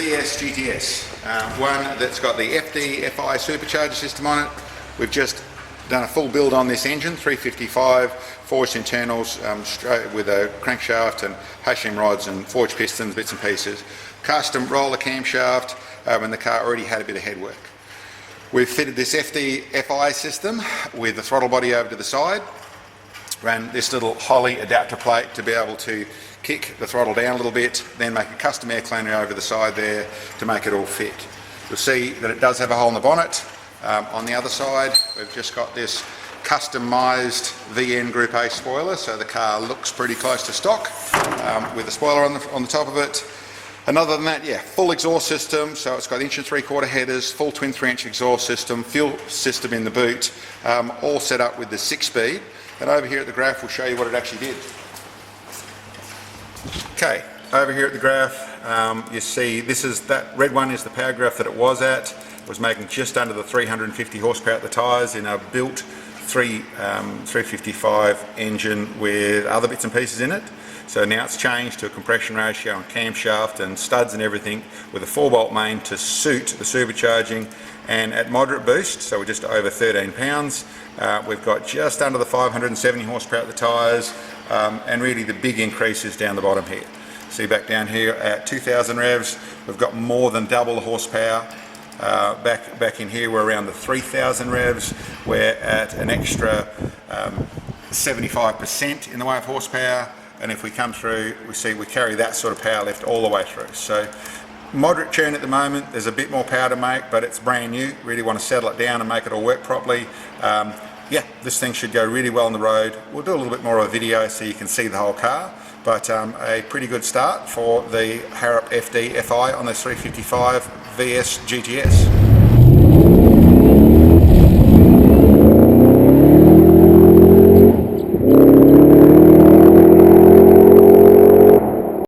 VS GTS, one that's got the FDFI supercharger system on it. We've just done a full build on this engine, 355, forged internals with a crankshaft and hashing rods and forged pistons, bits and pieces. Custom roller camshaft when the car already had a bit of headwork. We've fitted this FDFI system with the throttle body over to the side. Ran this little Holly adapter plate to be able to kick the throttle down a little bit, then make a custom air cleaner over the side there to make it all fit. You'll see that it does have a hole in the bonnet. On the other side, we've just got this customised VN Group A spoiler, so the car looks pretty close to stock with the spoiler on the top of it. And other than that, yeah, full exhaust system, so it's got 1 3/4 headers, full twin 3-inch exhaust system, fuel system in the boot, all set up with the 6-speed. And over here at the graph, we'll show you what it actually did. Okay, over here at the graph, you see that red one is the power graph that it was at. It was making just under the 350 horsepower at the tyres in a built 355 engine with other bits and pieces in it. So now it's changed to a compression ratio and camshaft and studs and everything with a 4-bolt main to suit the supercharging, and at moderate boost, so we're just over 13 pounds, we've got just under the 570 horsepower at the tyres, and really the big increase is down the bottom here. See back down here at 2000 revs, we've got more than double the horsepower. Back in here we're around the 3000 revs, we're at an extra 75% in the way of horsepower. And if we come through, we see we carry that sort of power left all the way through. So moderate churn at the moment, there's a bit more power to make, but it's brand new. Really want to settle it down and make it all work properly. Yeah, this thing should go really well on the road. We'll do a little bit more of a video so you can see the whole car, but a pretty good start for the Harrop FDFI on this 355 VS GTS.